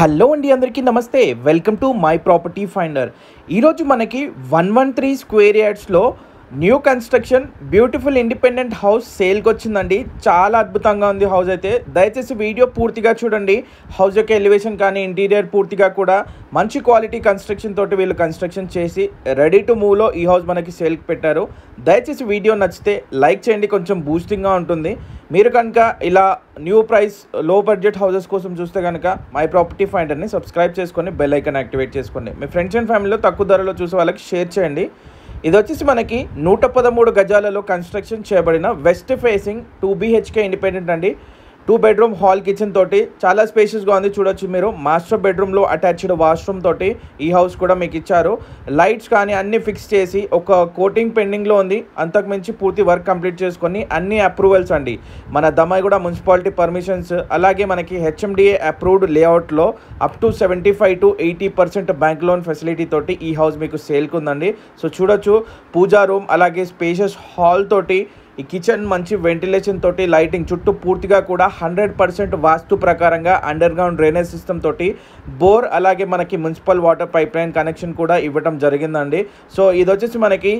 Hello అండి, అందరికీ నమస్తే. Welcome to my property finder. ఈరోజు మనకి 113 స్క్వేర్ యార్డ్స్లో new construction beautiful independent house సేల్కి వచ్చిందండి. చాలా అద్భుతంగా ఉంది హౌస్ అయితే. దయచేసి వీడియో పూర్తిగా చూడండి. హౌస్ యొక్క ఎలివేషన్ కానీ ఇంటీరియర్ పూర్తిగా కూడా మంచి క్వాలిటీ కన్స్ట్రక్షన్ తోటి వీళ్ళు కన్స్ట్రక్షన్ చేసి రెడీ టు మూవ్లో ఈ హౌస్ మనకి సేల్కి పెట్టారు. దయచేసి వీడియో నచ్చితే లైక్ చేయండి, కొంచెం బూస్టింగ్గా ఉంటుంది. మీరు కనుక ఇలా న్యూ ప్రైస్ లో బడ్జెట్ హౌసెస్ కోసం చూస్తే కనుక మై ప్రాపర్టీ ఫైండర్ని సబ్స్క్రైబ్ చేసుకొని బెల్ ఐకాన్ యాక్టివేట్ చేసుకోండి. మీ ఫ్రెండ్స్ అండ్ ఫ్యామిలీలో తక్కువ ధరలో చూసే వాళ్ళకి షేర్ చేయండి. ఇది వచ్చేసి మనకి 113 గజాలలో కన్స్ట్రక్షన్ చేయబడిన వెస్ట్ ఫేసింగ్ 2 BHK ఇండిపెండెంట్ అండి. 2 బెడ్రూమ్ హాల్ కిచెన్ తోటి చాలా స్పేషియస్గా ఉంది. చూడొచ్చు మీరు. మాస్టర్ బెడ్రూమ్లో అటాచ్డ్ వాష్రూమ్ తోటి ఈ హౌస్ కూడా మీకు ఇచ్చారు. లైట్స్ కానీ అన్నీ ఫిక్స్ చేసి ఒక కోటింగ్ పెండింగ్లో ఉంది. అంతకుమించి పూర్తి వర్క్ కంప్లీట్ చేసుకొని అన్ని అప్రూవల్స్ అండి. మన దమ్మాయిగూడ మున్సిపాలిటీ పర్మిషన్స్, అలాగే మనకి HMDA అప్రూవ్డ్ లేఅవుట్లో up to 75 to 80% bank loan facility తోటి ఈ హౌస్ మీకు సేల్కి ఉందండి. సో చూడొచ్చు, పూజా రూమ్ అలాగే స్పేషియస్ హాల్ తోటి ఈ కిచెన్ మంచి వెంటిలేషన్ తోటి లైటింగ్ చుట్టూ పూర్తిగా కూడా 100% వాస్తు ప్రకారంగా అండర్ గ్రౌండ్ డ్రైనేజ్ సిస్టమ్ తోటి బోర్ అలాగే మనకి municipal water pipe line connection కూడా ఇవ్వడం జరిగిందండి. సో ఇది వచ్చేసి మనకి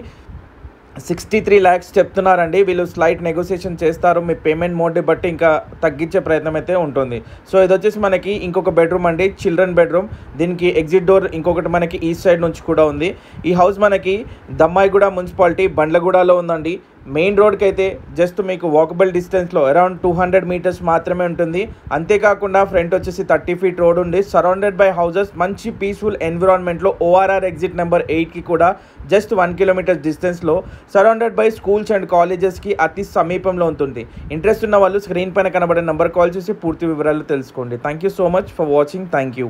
63 lakhs చెప్తున్నారండి. వీళ్ళు స్లైట్ నెగోసియేషన్ చేస్తారు. మీ పేమెంట్ మోడ్ని బట్టి ఇంకా తగ్గించే ప్రయత్నం అయితే ఉంటుంది. సో ఇది వచ్చేసి మనకి ఇంకొక బెడ్రూమ్ అండి, చిల్డ్రన్ బెడ్రూమ్. దీనికి ఎగ్జిట్ డోర్ ఇంకొకటి మనకి ఈస్ట్ సైడ్ నుంచి కూడా ఉంది. ఈ హౌస్ మనకి దమ్మాయిగూడ మున్సిపాలిటీ బండ్లగూడలో ఉందండి. మెయిన్ రోడ్కి అయితే జస్ట్ మీకు వాకబుల్ డిస్టెన్స్లో అరౌండ్ 200 meters మాత్రమే ఉంటుంది. అంతేకాకుండా ఫ్రంట్ వచ్చేసి 30 feet రోడ్ ఉంది. సరౌండెడ్ బై హౌసెస్, మంచి పీస్ఫుల్ ఎన్విరాన్మెంట్లో ORR ఎగ్జిట్ నెంబర్ 8కి కూడా జస్ట్ 1 kilometer డిస్టెన్స్లో, సరౌండెడ్ బై స్కూల్స్ అండ్ కాలేజెస్కి అతి సమీపంలో ఉంటుంది. ఇంట్రెస్ట్ ఉన్న వాళ్ళు స్క్రీన్ పైన కనబడే నెంబర్ కాల్ చేసి పూర్తి వివరాలు తెలుసుకోండి. Thank you so much for watching. Thank you.